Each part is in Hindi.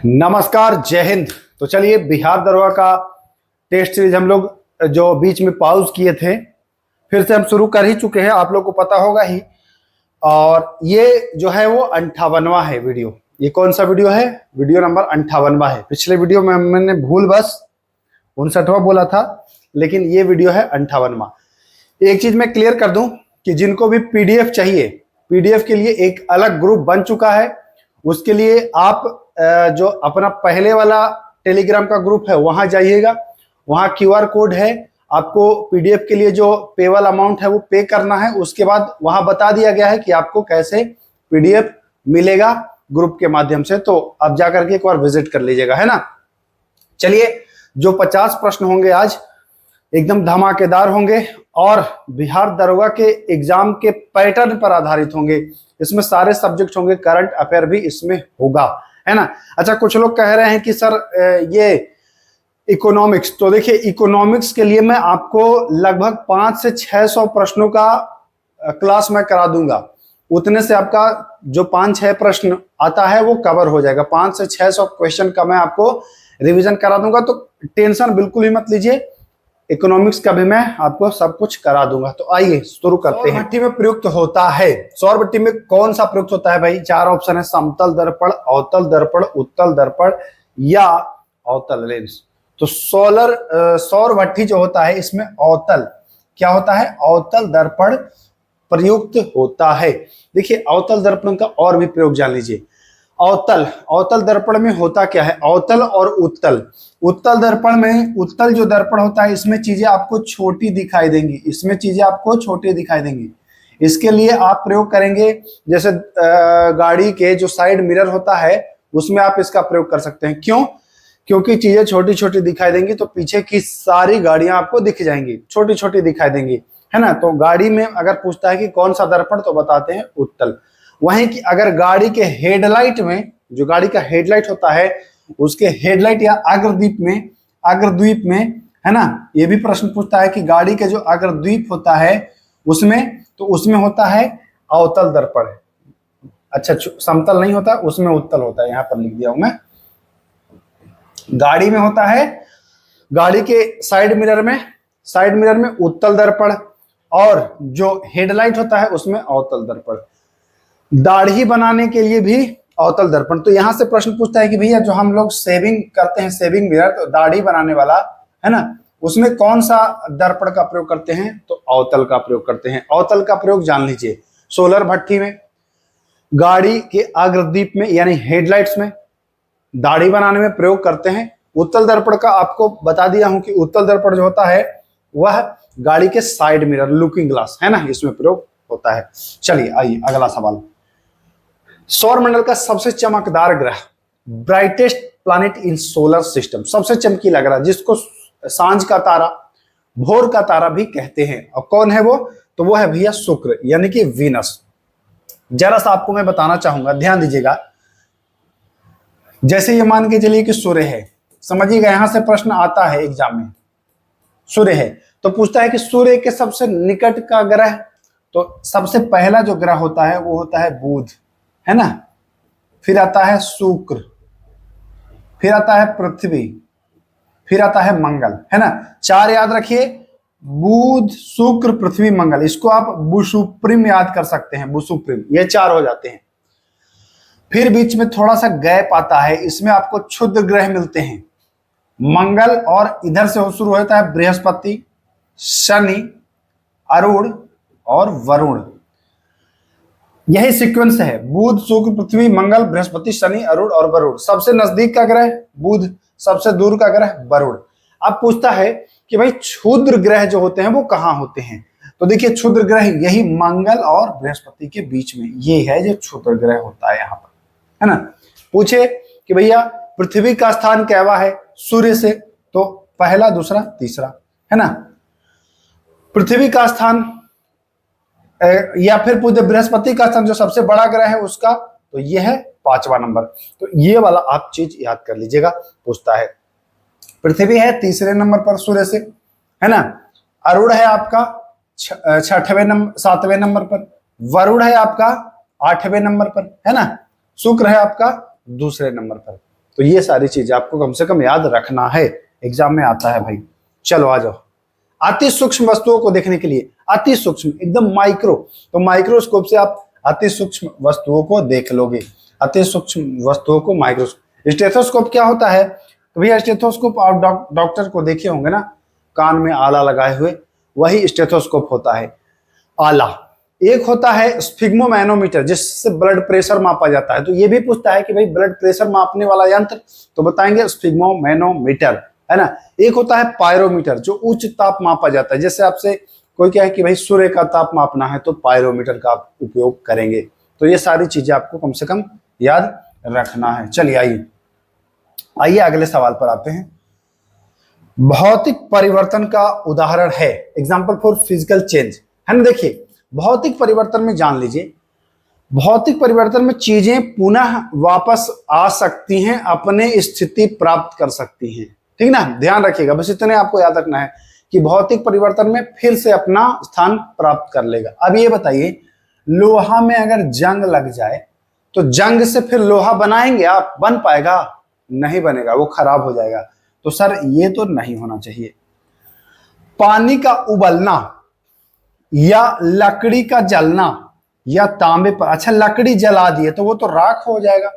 नमस्कार, जय हिंद। तो चलिए, बिहार दरोगा का टेस्ट सीरीज हम लोग जो बीच में पॉज किए थे फिर से हम शुरू कर ही चुके हैं, आप लोग को पता होगा ही। और ये जो है वो 58वां है वीडियो। ये कौन सा वीडियो है? वीडियो नंबर 58वां है। पिछले वीडियो में मैंने भूल बस 59वां बोला था, लेकिन ये वीडियो है 58वां। एक चीज मैं क्लियर कर दूं कि जिनको भी पीडीएफ चाहिए, पीडीएफ के लिए एक अलग ग्रुप बन चुका है। उसके लिए आप जो अपना पहले वाला टेलीग्राम का ग्रुप है वहां जाइएगा, वहां क्यूआर कोड है। आपको पीडीएफ के लिए जो पेबल अमाउंट है वो पे करना है। उसके बाद वहां बता दिया गया है कि आपको कैसे पीडीएफ मिलेगा ग्रुप के माध्यम से। तो आप जाकर के एक बार विजिट कर लीजिएगा, है ना। चलिए, जो 50 प्रश्न होंगे आज एकदम धमाकेदार होंगे और बिहार दरोगा के एग्जाम के पैटर्न पर आधारित होंगे। इसमें सारे सब्जेक्ट होंगे, करंट अफेयर भी इसमें होगा, है ना। अच्छा, कुछ लोग कह रहे हैं कि सर ये इकोनॉमिक्स, तो देखिए इकोनॉमिक्स के लिए मैं आपको लगभग 500 से 600 प्रश्नों का क्लास मैं करा दूंगा। उतने से आपका जो 5-6 प्रश्न आता है वो कवर हो जाएगा। 500 से 600 क्वेश्चन का मैं आपको रिवीजन करा दूंगा, तो टेंशन बिल्कुल ही मत लीजिए। इकोनॉमिक्स का भी मैं आपको सब कुछ करा दूंगा। तो आइए शुरू करते हैं। सौर भट्टी में प्रयुक्त होता है, सौर भट्टी में कौन सा प्रयुक्त होता है भाई? 4 ऑप्शन है: समतल दर्पण, अवतल दर्पण, उत्तल दर्पण या अवतल लेंस। तो सौर भट्टी जो होता है इसमें अवतल क्या होता है? अवतल दर्पण प्रयुक्त होता है। देखिए, अवतल दर्पण का और भी प्रयोग जान लीजिए। अवतल दर्पण में होता क्या है? अवतल और उत्तल। उत्तल दर्पण में, उत्तल जो दर्पण होता है इसमें चीजें आपको छोटी दिखाई देंगी, इसमें चीजें आपको छोटी दिखाई देंगी। इसके लिए आप प्रयोग करेंगे, जैसे गाड़ी के जो साइड मिरर होता है उसमें आप इसका प्रयोग कर सकते हैं। क्यों? क्योंकि चीजें छोटी छोटी दिखाई देंगी तो पीछे की सारी गाड़ियां आपको दिख जाएंगी, छोटी छोटी दिखाई देंगी, है ना। तो गाड़ी में अगर पूछता है कि कौन सा दर्पण, तो बताते हैं उत्तल। वहीं की अगर गाड़ी के हेडलाइट में, जो गाड़ी का हेडलाइट होता है उसके हेडलाइट या अग्रदीप में, है ना, ये भी प्रश्न पूछता है कि गाड़ी के जो अग्रदीप होता है उसमें, तो उसमें होता है अवतल दर्पण। अच्छा, समतल नहीं होता, उसमें उत्तल होता है। यहां पर लिख दिया हूं मैं। गाड़ी में होता है, गाड़ी के साइड मिरर में उत्तल दर्पण, और जो हेडलाइट होता है उसमें अवतल दर्पण। दाढ़ी बनाने के लिए भी अवतल दर्पण। तो यहां से प्रश्न पूछता है कि भैया जो हम लोग शेविंग करते हैं, शेविंग मिरर, तो दाढ़ी बनाने वाला, है ना, उसमें कौन सा दर्पण का प्रयोग करते हैं? तो अवतल का प्रयोग करते हैं। अवतल का प्रयोग जान लीजिए। सोलर भट्टी में, गाड़ी के अग्रदीप में यानी हेडलाइट्स में दाढ़ी बनाने में प्रयोग करते हैं। उत्तल दर्पण का आपको बता दिया हूं कि उत्तल दर्पण जो होता है वह गाड़ी के साइड मिरर, लुकिंग ग्लास, है ना, इसमें प्रयोग होता है। चलिए आइए अगला सवाल। सौर मंडल का सबसे चमकदार ग्रह, brightest planet in solar system, सबसे चमकीला ग्रह जिसको सांझ का तारा, भोर का तारा भी कहते हैं, और कौन है वो? तो वो है भैया शुक्र, यानी कि वीनस। जरा सा आपको मैं बताना चाहूंगा, ध्यान दीजिएगा। जैसे ये मान के चलिए कि सूर्य है, समझिएगा, यहां से प्रश्न आता है एग्जाम में। सूर्य है तो पूछता है कि सूर्य के सबसे निकट का ग्रह, तो सबसे पहला जो ग्रह होता है वो होता है बुध, है ना। फिर आता है शुक्र, फिर आता है पृथ्वी, फिर आता है मंगल, है ना। 4 याद रखिए: बुध, शुक्र, पृथ्वी, मंगल। इसको आप बुसुप्रीम याद कर सकते हैं, बुसुप्रीम। ये 4 हो जाते हैं। फिर बीच में थोड़ा सा गैप आता है, इसमें आपको क्षुद्र ग्रह मिलते हैं, मंगल, और इधर से शुरू होता है बृहस्पति, शनि, अरुण और वरुण। यही सीक्वेंस है: बुध, शुक्र, पृथ्वी, मंगल, बृहस्पति, शनि, अरुण और वरुण। सबसे नजदीक का ग्रह बुध, सबसे दूर का ग्रह वरुण। अब पूछता है कि भाई क्षुद्र ग्रह जो होते हैं वो कहां होते हैं? तो देखिए, क्षुद्र ग्रह यही मंगल और बृहस्पति के बीच में, ये है जो क्षुद्र ग्रह होता है यहां पर, है ना। पूछे कि भैया पृथ्वी का स्थान कैवा है सूर्य से? तो पहला, दूसरा, तीसरा, है ना। पृथ्वी का स्थान या फिर पूछे बृहस्पति का स्थान जो सबसे बड़ा ग्रह है उसका, तो यह है 5वां नंबर। तो ये वाला आप चीज याद कर लीजिएगा। पूछता है पृथ्वी है 3रे नंबर पर सूर्य से, है ना। अरुण है आपका 7वें नंबर पर, वरुण है आपका 8वें नंबर पर, है ना। शुक्र है आपका दूसरे नंबर पर। तो ये सारी चीजें आपको कम से कम याद रखना है, एग्जाम में आता है भाई। चलो आ जाओ अति सूक्ष्म वस्तुओं को देखने के लिए, अति सूक्ष्म एकदम माइक्रो, तो माइक्रोस्कोप से आप अति सूक्ष्म वस्तुओं को देख लोगे, अति सूक्ष्म वस्तुओं को माइक्रोस्कोप। स्टेथोस्कोप क्या होता है? तो भैया स्टेथोस्कोप आप डॉक्टर को देखे होंगे ना, कान में आला लगाए हुए, वही स्टेथोस्कोप होता है, आला। एक होता है स्फिग्मोमैनोमीटर जिससे ब्लड प्रेशर मापा जाता है। तो ये भी पूछता है कि भाई ब्लड प्रेशर मापने वाला यंत्र, तो बताएंगे स्फिग्मोमैनोमीटर, है ना। एक होता है पायरोमीटर जो उच्च ताप मापा जाता है, जैसे आपसे कोई क्या है कि भाई सूर्य का ताप मापना है तो पायरोमीटर का आप उपयोग करेंगे। तो ये सारी चीजें आपको कम से कम याद रखना है। चलिए आइए अगले सवाल पर आते हैं। भौतिक परिवर्तन का उदाहरण है, एग्जाम्पल फॉर फिजिकल चेंज, है ना। देखिए भौतिक परिवर्तन में जान लीजिए, भौतिक परिवर्तन में चीजें पुनः वापस आ सकती हैं, अपने स्थिति प्राप्त कर सकती हैं, ठीक ना। ध्यान रखिएगा, बस इतने आपको याद रखना है कि भौतिक परिवर्तन में फिर से अपना स्थान प्राप्त कर लेगा। अब ये बताइए, लोहा में अगर जंग लग जाए तो जंग से फिर लोहा बनाएंगे आप? बन पाएगा? नहीं बनेगा, वो खराब हो जाएगा। तो सर ये तो नहीं होना चाहिए। पानी का उबलना या लकड़ी का जलना या तांबे पर, अच्छा लकड़ी जला दिए तो वो तो राख हो जाएगा,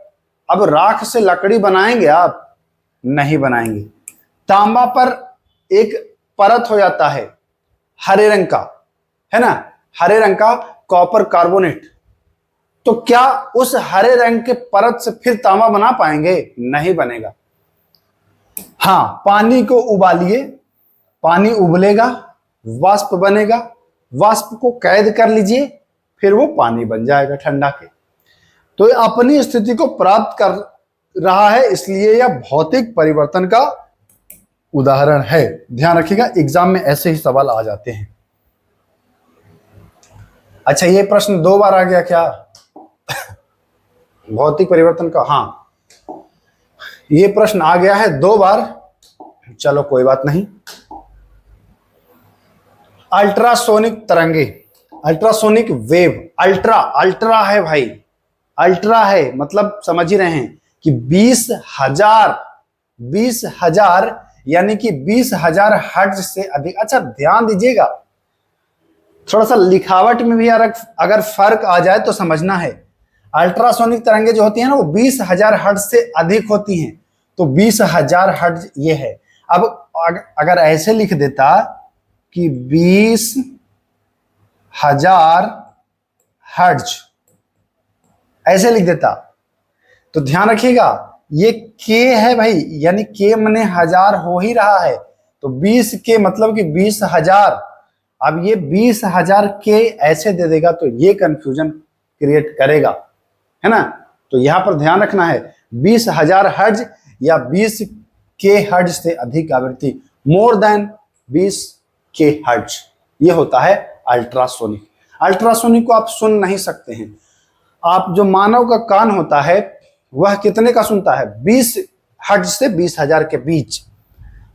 अब राख से लकड़ी बनाएंगे आप? नहीं बनाएंगे। तांबा पर एक परत हो जाता है हरे रंग का, है ना, हरे रंग का कॉपर कार्बोनेट, तो क्या उस हरे रंग के परत से फिर तांबा बना पाएंगे? नहीं बनेगा। हाँ, पानी को उबालिए, पानी उबलेगा, वाष्प बनेगा, वाष्प को कैद कर लीजिए, फिर वो पानी बन जाएगा ठंडा के। तो ये अपनी स्थिति को प्राप्त कर रहा है, इसलिए यह भौतिक परिवर्तन का उदाहरण है। ध्यान रखिएगा, एग्जाम में ऐसे ही सवाल आ जाते हैं। अच्छा ये प्रश्न 2 बार आ गया क्या? भौतिक परिवर्तन का, हाँ ये प्रश्न आ गया है 2 बार, चलो कोई बात नहीं। अल्ट्रासोनिक तरंगे, अल्ट्रासोनिक वेव, अल्ट्रा है भाई, अल्ट्रा है मतलब समझ ही रहे हैं कि 20,000 यानी कि 20,000 हर्ट्ज से अधिक। अच्छा ध्यान दीजिएगा, थोड़ा सा लिखावट में भी अगर फर्क आ जाए तो समझना है। अल्ट्रासोनिक तरंगे जो होती हैं ना वो 20,000 हर्ट्ज से अधिक होती हैं, तो 20,000 हर्ट्ज ये है। अब अगर ऐसे लिख देता कि 20,000 हर्ट्ज, ऐसे लिख देता, तो ध्यान रखिएगा ये के है भाई, यानी के मने 1000 हो ही रहा है, तो 20 के मतलब कि 20,000। अब ये 20,000 के ऐसे दे देगा तो ये कंफ्यूजन क्रिएट करेगा, है ना। तो यहां पर ध्यान रखना है 20,000 हर्ट्ज या 20 के हर्ट्ज से अधिक आवृत्ति, मोर देन 20 के हर्ट्ज, ये होता है अल्ट्रासोनिक। अल्ट्रासोनिक को आप सुन नहीं सकते हैं। आप जो मानव का कान होता है वह कितने का सुनता है? 20 हर्ट्ज से 20,000 के बीच,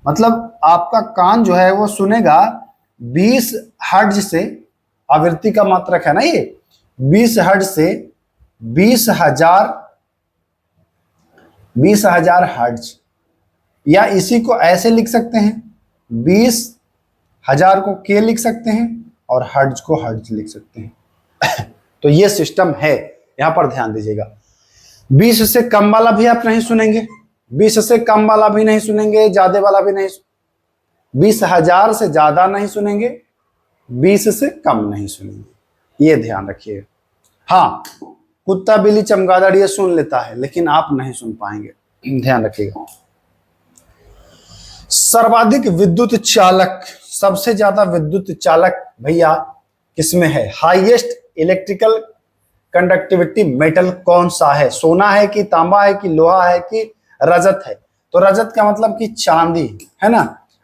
मतलब आपका कान जो है वो सुनेगा 20 हर्ट्ज से, आवृत्ति का मात्रक है ना ये, 20 हर्ट्ज से 20,000 हर्ट्ज, या इसी को ऐसे लिख सकते हैं, 20,000 को के लिख सकते हैं और हर्ट्ज को हर्ट्ज लिख सकते हैं। तो ये सिस्टम है, यहां पर ध्यान दीजिएगा। 20 से कम वाला भी आप नहीं सुनेंगे, 20 से कम वाला भी नहीं सुनेंगे, ज्यादा वाला भी नहीं, 20,000 से ज्यादा नहीं सुनेंगे, 20 से कम नहीं सुनेंगे, ये ध्यान रखिए। हाँ, कुत्ता बिल्ली चमगादड़ ये सुन लेता है, लेकिन आप नहीं सुन पाएंगे, ध्यान रखिएगा। सर्वाधिक विद्युत चालक, सबसे ज्यादा विद्युत चालक भैया किसमें है? हाईएस्ट इलेक्ट्रिकल कंडक्टिविटी मेटल कौन सा है? सोना है कि तांबा है कि लोहा है कि रजत है? तो रजत का मतलब कि चांदी, है ना,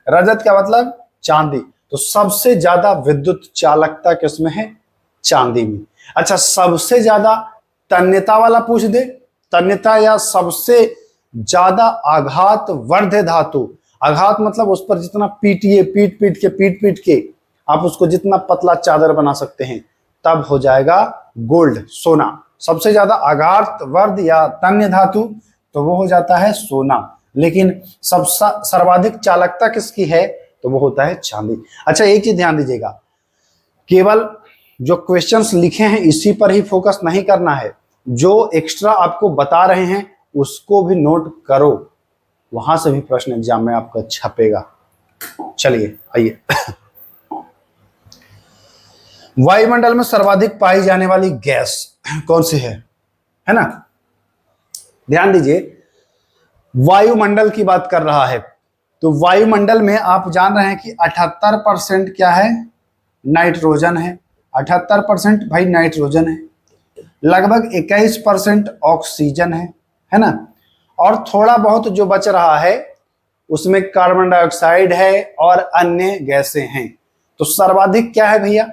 रजत का मतलब चांदी। तो सबसे ज्यादा विद्युत चालकता किसमें है? चांदी में। अच्छा सबसे ज्यादा तन्यता वाला पूछ दे, तन्यता या सबसे ज्यादा आघात वर्ध धातु, आघात मतलब उस पर जितना पीटिए, पीट के आप उसको जितना पतला चादर बना सकते हैं, तब हो जाएगा गोल्ड, सोना। सबसे ज्यादा आघात वर्ध या तन्य धातु, तो वो हो जाता है सोना। लेकिन सब सर्वाधिक चालकता किसकी है, तो वो होता है चांदी। अच्छा एक चीज ध्यान दीजिएगा, केवल जो क्वेश्चंस लिखे हैं इसी पर ही फोकस नहीं करना है, जो एक्स्ट्रा आपको बता रहे हैं उसको भी नोट करो, वहां से भी प्रश्न एग्जाम में आपका छपेगा। चलिए आइए, वायुमंडल में सर्वाधिक पाई जाने वाली गैस कौन सी है ना, ध्यान दीजिए, वायुमंडल की बात कर रहा है। तो वायुमंडल में आप जान रहे हैं कि 78% क्या है, नाइट्रोजन है। 78% भाई नाइट्रोजन है, लगभग 21% ऑक्सीजन है ना, और थोड़ा बहुत जो बच रहा है उसमें कार्बन डाइऑक्साइड है और अन्य गैसें हैं। तो सर्वाधिक क्या है भैया,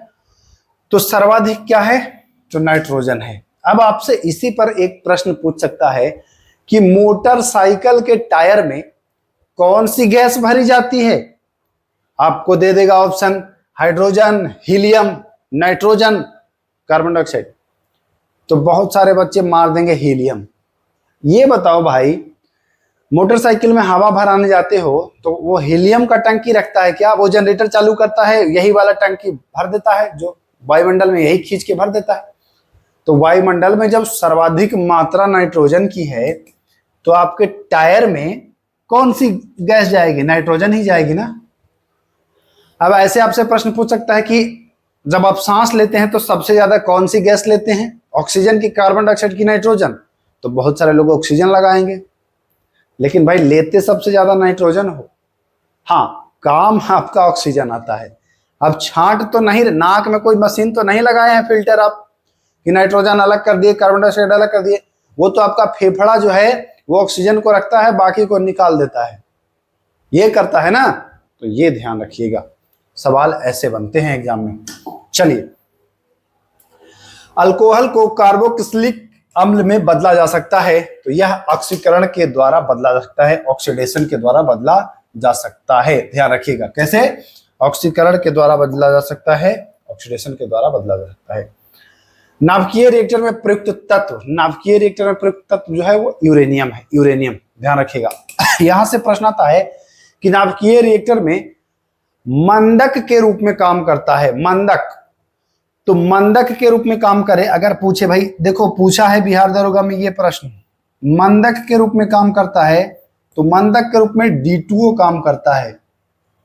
तो सर्वाधिक क्या है, तो नाइट्रोजन है। अब आपसे इसी पर एक प्रश्न पूछ सकता है कि मोटरसाइकिल के टायर में कौन सी गैस भरी जाती है, आपको दे देगा option, hydrogen, helium, nitrogen, carbon dioxide. तो बहुत सारे बच्चे मार देंगे हीलियम। ये बताओ भाई, मोटरसाइकिल में हवा भराने जाते हो तो वो हीलियम का टंकी रखता है क्या, वो जनरेटर चालू करता है यही वाला टंकी भर देता है, जो वायुमंडल में यही खींच के भर देता है। तो वायुमंडल में जब सर्वाधिक मात्रा नाइट्रोजन की है तो आपके टायर में कौन सी गैस जाएगी, नाइट्रोजन ही जाएगी ना। अब ऐसे आपसे प्रश्न पूछ सकता है कि जब आप सांस लेते हैं तो सबसे ज्यादा कौन सी गैस लेते हैं, ऑक्सीजन की, कार्बन डाइऑक्साइड की, नाइट्रोजन। तो बहुत सारे लोग ऑक्सीजन लगाएंगे, लेकिन भाई लेते सबसे ज्यादा नाइट्रोजन हो। हाँ, काम आपका ऑक्सीजन आता है। अब छांट तो नहीं, नाक में कोई मशीन तो नहीं लगाए हैं फिल्टर आप कि नाइट्रोजन अलग कर दिए, कार्बन डाइऑक्साइड अलग कर दिए। वो तो आपका फेफड़ा जो है वो ऑक्सीजन को रखता है, बाकी को निकाल देता है, ये करता है ना। तो ये ध्यान रखिएगा, सवाल ऐसे बनते हैं एग्जाम में। चलिए, अल्कोहल को कार्बोक्सिलिक अम्ल में बदला जा सकता है, तो यह ऑक्सीकरण के द्वारा बदला जा सकता है, ऑक्सीडेशन के द्वारा बदला जा सकता है। ध्यान रखिएगा कैसे, ऑक्सीकरण के द्वारा बदला जा सकता है, ऑक्सीडेशन के द्वारा बदला जा सकता है। नाभिकीय रिएक्टर में प्रयुक्त तत्व, नाभिकीय रिएक्टर में प्रयुक्त तत्व जो है वो यूरेनियम है, यूरेनियम, ध्यान रखिएगा। यहां से प्रश्न आता है कि नाभिकीय रिएक्टर में मंदक के रूप में काम करता है, मंदक। तो मंदक के रूप में काम करे, अगर पूछे भाई, देखो पूछा है बिहार दरोगा में ये प्रश्न, मंदक के रूप में काम करता है, तो मंदक के रूप में D2O काम करता है,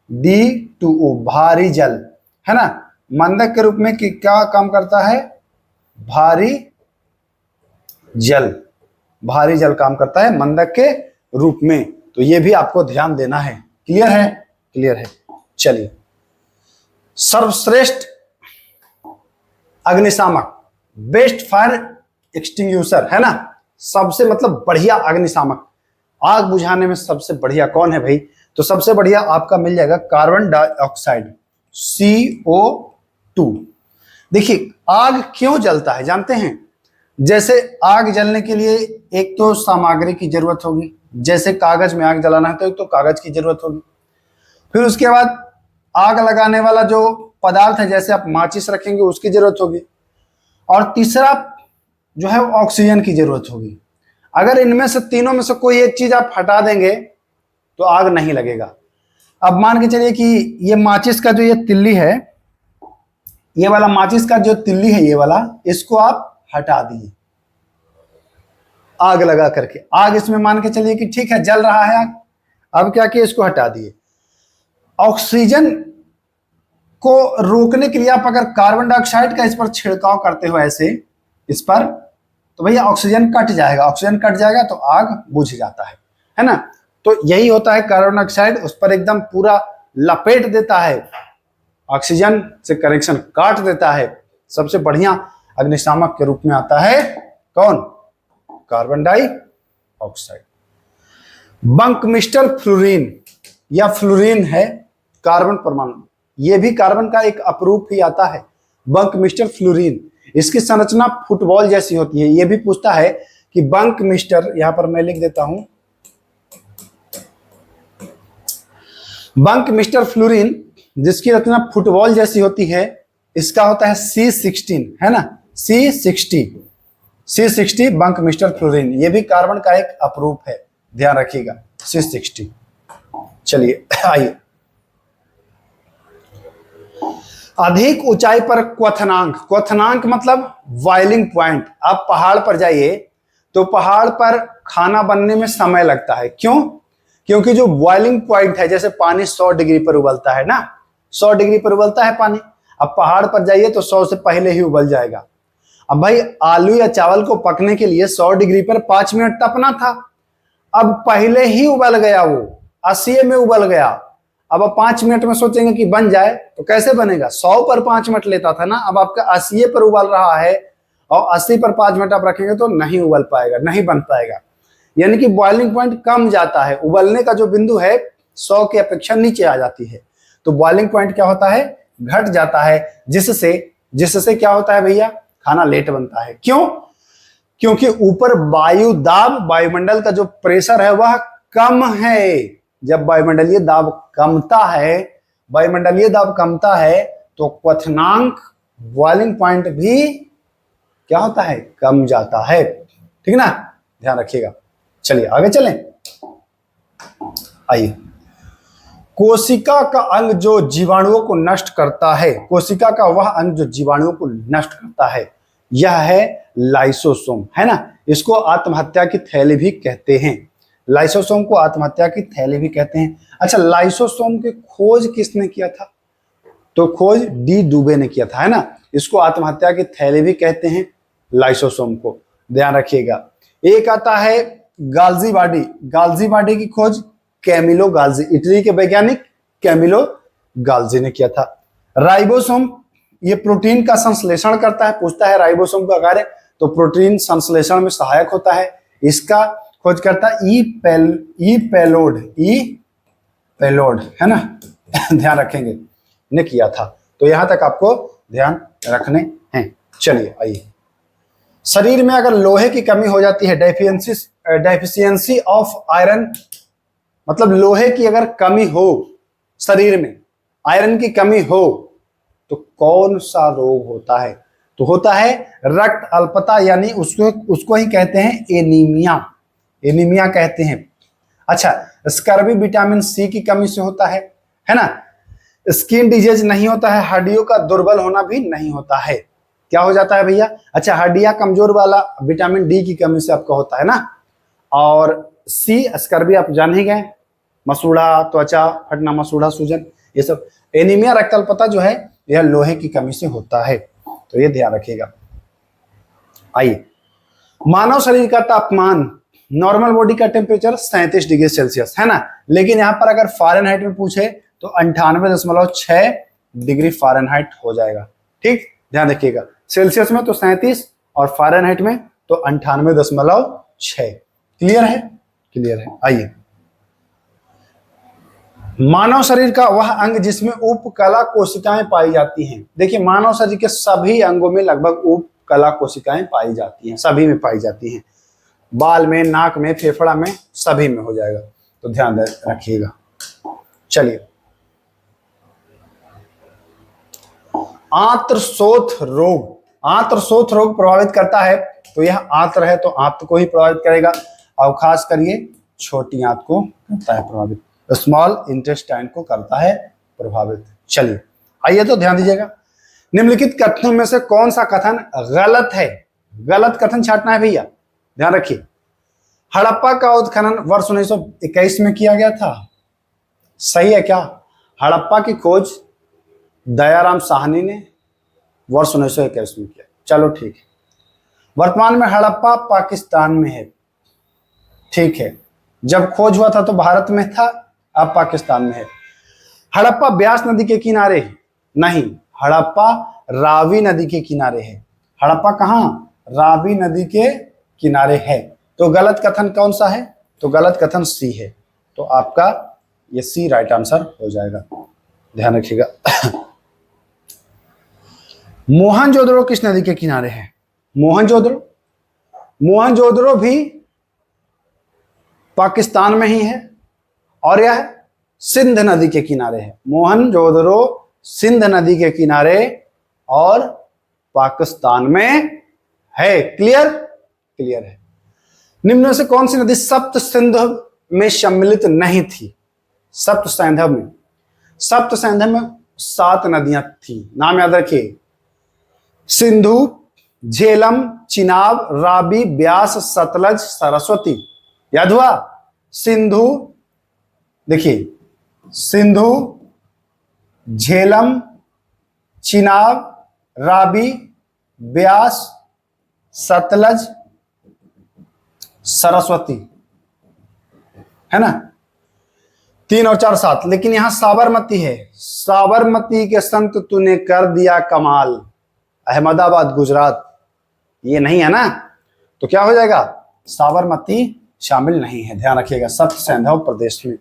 D2O, भारी जल, है ना। मंदक के रूप में क्या काम करता है, भारी जल, भारी जल काम करता है मंदक के रूप में। तो ये भी आपको ध्यान देना है। क्लियर है, क्लियर है। चलिए, सर्वश्रेष्ठ अग्निशामक, बेस्ट फायर एक्सटिंग्विशर, है ना, सबसे मतलब बढ़िया अग्निशामक, आग बुझाने में सबसे बढ़िया कौन है भाई, तो सबसे बढ़िया आपका मिल जाएगा कार्बन डाइऑक्साइड, CO2। देखिए आग क्यों जलता है जानते हैं, जैसे आग जलने के लिए एक तो सामग्री की जरूरत होगी, जैसे कागज में आग जलाना है तो एक तो कागज की जरूरत होगी, फिर उसके बाद आग लगाने वाला जो पदार्थ है जैसे आप माचिस रखेंगे उसकी जरूरत होगी, और तीसरा जो है ऑक्सीजन की जरूरत होगी। अगर इनमें से तीनों में से कोई एक चीज आप हटा देंगे तो आग नहीं लगेगा। अब मान के चलिए कि ये माचिस का जो ये तिल्ली है, ये वाला माचिस का जो तिल्ली है, ये वाला, इसको आप हटा दिए आग लगा करके, आग इसमें मान के चलिए कि ठीक है जल रहा है आग, अब क्या किया, इसको हटा दिए। ऑक्सीजन को रोकने के लिए आप अगर कार्बन डाइऑक्साइड का इस पर छिड़काव करते हो ऐसे इस पर, तो भैया ऑक्सीजन कट जाएगा, ऑक्सीजन कट जाएगा तो आग बुझ जाता है ना। तो यही होता है, कार्बन डाइऑक्साइड उस पर एकदम पूरा लपेट देता है, ऑक्सीजन से कनेक्शन काट देता है। सबसे बढ़िया अग्निशामक के रूप में आता है कौन, कार्बन डाइऑक्साइड। बंकमिस्टर फ्लोरीन या फ्लोरीन है कार्बन परमाणु, ये भी कार्बन का एक अपरूप ही आता है, बंकमिस्टर फ्लोरीन। इसकी संरचना फुटबॉल जैसी होती है। ये भी पूछता है कि बंकमिस्टर, यहां पर मैं लिख देता हूं, बंकमिस्टर फ्लोरीन जिसकी रचना फुटबॉल जैसी होती है, इसका होता है C16, है ना, C60। C60 bunk mister fluorine, ये भी कार्बन का एक अपरूप है, ध्यान रखिएगा C60। चलिए आइए, अधिक ऊंचाई पर क्वथनांक, क्वथनांक मतलब बॉइलिंग पॉइंट। आप पहाड़ पर जाइए तो पहाड़ पर खाना बनने में समय लगता है, क्यों? क्योंकि जो बॉइलिंग पॉइंट है, जैसे पानी 100 डिग्री पर उबलता है ना, 100 डिग्री पर उबलता है पानी। अब पहाड़ पर जाइए तो 100 से पहले ही उबल जाएगा। अब भाई आलू या चावल को पकने के लिए 100 डिग्री पर 5 मिनट तपना था, अब पहले ही उबल गया, वो 80 में उबल गया। अब आप 5 मिनट में सोचेंगे कि बन जाए, तो कैसे बनेगा? 100 पर 5 मिनट लेता था ना, अब आपका 80 पर उबल रहा है और 80 पर 5 मिनट आप रखेंगे तो नहीं उबल पाएगा, नहीं बन पाएगा। यानी कि बॉइलिंग पॉइंट कम जाता है, उबलने का जो बिंदु है 100 की अपेक्षा नीचे आ जाती है, तो बॉइलिंग पॉइंट क्या होता है? घट जाता है, जिससे क्या होता है भैया? खाना लेट बनता है। क्यों? क्योंकि ऊपर वायु दाब, वायुमंडल का जो प्रेशर है वह कम है। जब वायुमंडलीय दाब कमता है, वायुमंडलीय दाब कमता है तो क्वथनांक, बॉइलिंग पॉइंट भी क्या होता है? कम जाता है। ठीक ना, ध्यान रखिएगा। चलिए आगे चलें। आइए, कोशिका का अंग जो जीवाणुओं को नष्ट करता है, कोशिका का वह अंग जो जीवाणुओं को नष्ट करता है, यह है लाइसोसोम, है ना। इसको आत्महत्या की थैली भी कहते हैं, लाइसोसोम को आत्महत्या की थैली भी कहते हैं। अच्छा, लाइसोसोम की खोज किसने किया था? तो खोज डी दुबे ने किया था, है ना। इसको आत्महत्या की थैली भी कहते हैं, लाइसोसोम को, ध्यान रखिएगा। एक आता है गाल्जी बाडी, गाल्जी बाडी की खोज कैमिलो गाल्जी, इटली के वैज्ञानिक कैमिलो गाल्जी ने किया था। राइबोसोम, ये प्रोटीन का संश्लेषण करता है, पूछता है राइबोसोम का कार्य, तो प्रोटीन संश्लेषण में सहायक होता है। इसका खोज करता ई पेलोड, है ना ध्यान रखेंगे, ने किया था। तो यहां तक आपको ध्यान रखने हैं। चलिए आइए, शरीर में अगर लोहे की कमी हो जाती है, डेफिशिएंसी ऑफ आयरन, मतलब लोहे की अगर कमी हो शरीर में, आयरन की कमी हो, तो कौन सा रोग होता है? तो होता है रक्त अल्पता, यानी उसको ही कहते हैं एनीमिया, एनीमिया कहते हैं। अच्छा, स्कर्वी विटामिन सी की कमी से होता है ना। स्किन डिजीज नहीं होता है, हड्डियों का दुर्बल होना भी नहीं होता है। क्या हो जाता है भैया? अच्छा, हड्डियां कमजोर वाला विटामिन डी की कमी से आपका होता है ना। और सी, स्कर्वी आप जान ही गए, मसूड़ा, त्वचा फटना, मसूड़ा, सूजन, ये सब। एनीमिया, रक्त अल्पता जो है यह लोहे की कमी से होता है, तो ये ध्यान रखिएगा। आइए, मानव शरीर का तापमान, नॉर्मल बॉडी का टेम्परेचर 37 डिग्री सेल्सियस, है ना। लेकिन यहां पर अगर फ़ारेनहाइट में पूछे तो 98.6 डिग्री फ़ारेनहाइट हो जाएगा। ठीक, ध्यान रखिएगा, सेल्सियस में तो 37 और फ़ारेनहाइट में तो 98.6। क्लियर है? क्लियर है। आइए, मानव शरीर का वह अंग जिसमें उपकला कोशिकाएं पाई जाती हैं। देखिए, मानव शरीर के सभी अंगों में लगभग उपकला कोशिकाएं पाई जाती हैं, सभी में पाई जाती हैं, बाल में, नाक में, फेफड़ा में, सभी में हो जाएगा, तो ध्यान रखिएगा। चलिए, आंत्रशोथ रोग, आंत्रशोथ रोग प्रभावित करता है, तो यह आंत्र है तो आंत्र को ही प्रभावित करेगा, और खास करिए छोटी आंत को करता है प्रभावित, स्मॉल इंटेस्टाइन को करता है प्रभावित। चलिए आइए, तो ध्यान दीजिएगा, निम्नलिखित कथनों में से कौन सा कथन गलत है? गलत कथन छांटना है भैया, ध्यान रखिए। हड़प्पा का उत्खनन वर्ष 1921 में किया गया था, सही है क्या? हड़प्पा की खोज दयाराम साहनी ने वर्ष 1921 में किया, चलो ठीक है। वर्तमान में हड़प्पा पाकिस्तान में है, ठीक है। जब खोज हुआ था तो भारत में था, अब पाकिस्तान में है। हड़प्पा ब्यास नदी के किनारे नहीं, हड़प्पा रावी नदी के किनारे है। हड़प्पा कहाँ? रावी नदी के किनारे है। तो गलत कथन कौन सा है? तो गलत कथन सी है, तो आपका ये सी राइट आंसर हो जाएगा, ध्यान रखिएगा। मोहनजोदड़ो किस नदी के किनारे है? मोहनजोदड़ो, मोहनजोदड़ो भी पाकिस्तान में ही है, और यह सिंध नदी के किनारे है। मोहनजोदड़ो सिंध नदी के किनारे और पाकिस्तान में है। क्लियर? क्लियर है। निम्न में से कौन सी नदी सप्त सिंधु में सम्मिलित नहीं थी? सप्त सिंधु में, सप्त सिंधु में 7 नदियां थी, नाम याद रखिए। सिंधु, झेलम, चिनाब, राबी, ब्यास, सतलज, सरस्वती। याद हुआ? सिंधु, देखिए, सिंधु, झेलम, चिनाब, राबी, ब्यास, सतलज, सरस्वती, है ना? 3 और 4 7। लेकिन यहां साबरमती है। साबरमती के संत तूने कर दिया कमाल, अहमदाबाद गुजरात, ये नहीं है ना, तो क्या हो जाएगा? साबरमती शामिल नहीं है, ध्यान रखिएगा, सप्त सिंधु प्रदेश में।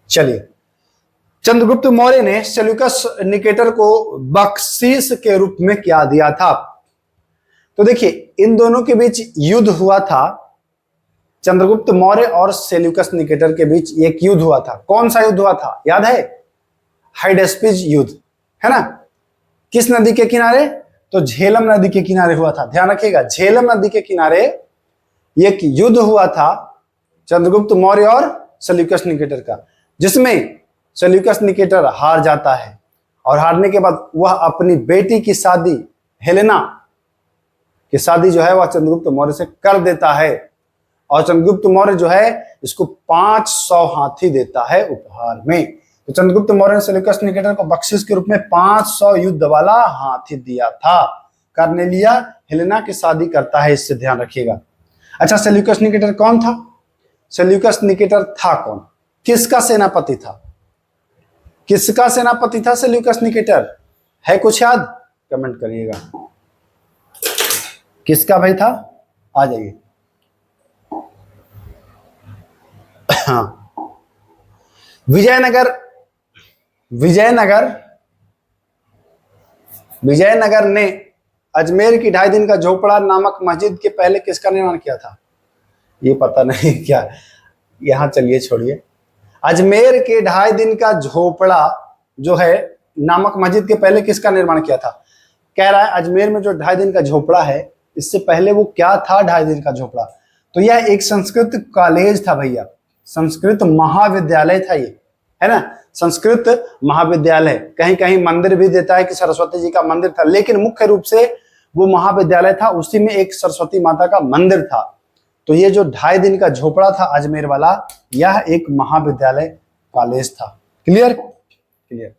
चलिए, चंद्रगुप्त मौर्य ने सेल्यूकस निकेटर को बख्शीश के रूप में क्या दिया था? तो देखिए, इन दोनों के बीच युद्ध हुआ था। चंद्रगुप्त मौर्य और सेल्यूकस निकेटर के बीच एक युद्ध हुआ था। कौन सा युद्ध हुआ था? याद है? हाइडेस्पिज युद्ध, है ना? किस नदी के किनारे? तो झेलम नदी के किनारे हुआ था। ध्यान रखिएगा, झेलम नदी के किनारे एक युद्ध हुआ था चंद्रगुप्त मौर्य और सेल्यूकस निकेटर का, जिसमें सेल्यूकस निकेटर हार जाता है और हारने के बाद वह अपनी बेटी की शादी, हेलेना की शादी जो है वह चंद्रगुप्त मौर्य से कर देता है। और चंद्रगुप्त मौर्य जो है इसको 500 हाथी देता है उपहार में। तो चंद्रगुप्त मौर्य ने सेल्यूकस निकेटर को बख्शिश के रूप में 500 युद्ध वाला हाथी दिया था। कार्नेलिया हेलेना की शादी करता है, इससे ध्यान रखिएगा। अच्छा, सेल्यूकस निकेटर कौन था? सेल्यूकस निकेटर था कौन? किसका सेनापति था? किसका सेनापति था सेल्यूकस निकेटर? है कुछ याद? कमेंट करिएगा, किसका भाई था? आ जाइए। हाँ, विजयनगर, विजयनगर ने अजमेर की 2.5 दिन का झोपड़ा नामक मस्जिद के पहले किसका निर्माण किया था? ये पता नहीं क्या, यहां चलिए छोड़िए। अजमेर के 2.5 दिन का झोपड़ा जो है नामक मस्जिद के पहले किसका निर्माण किया था? कह रहा है अजमेर में जो 2.5 दिन का झोपड़ा है, इससे पहले वो क्या था 2.5 दिन का झोपड़ा? तो यह एक संस्कृत कॉलेज था भैया, संस्कृत महाविद्यालय था ये, है ना? संस्कृत महाविद्यालय। कहीं कहीं मंदिर भी देता है कि सरस्वती जी का मंदिर था, लेकिन मुख्य रूप से वो महाविद्यालय था, उसी में एक सरस्वती माता का मंदिर था। तो ये जो 2.5 दिन का झोपड़ा था अजमेर वाला, यह एक महाविद्यालय कॉलेज था। क्लियर? क्लियर।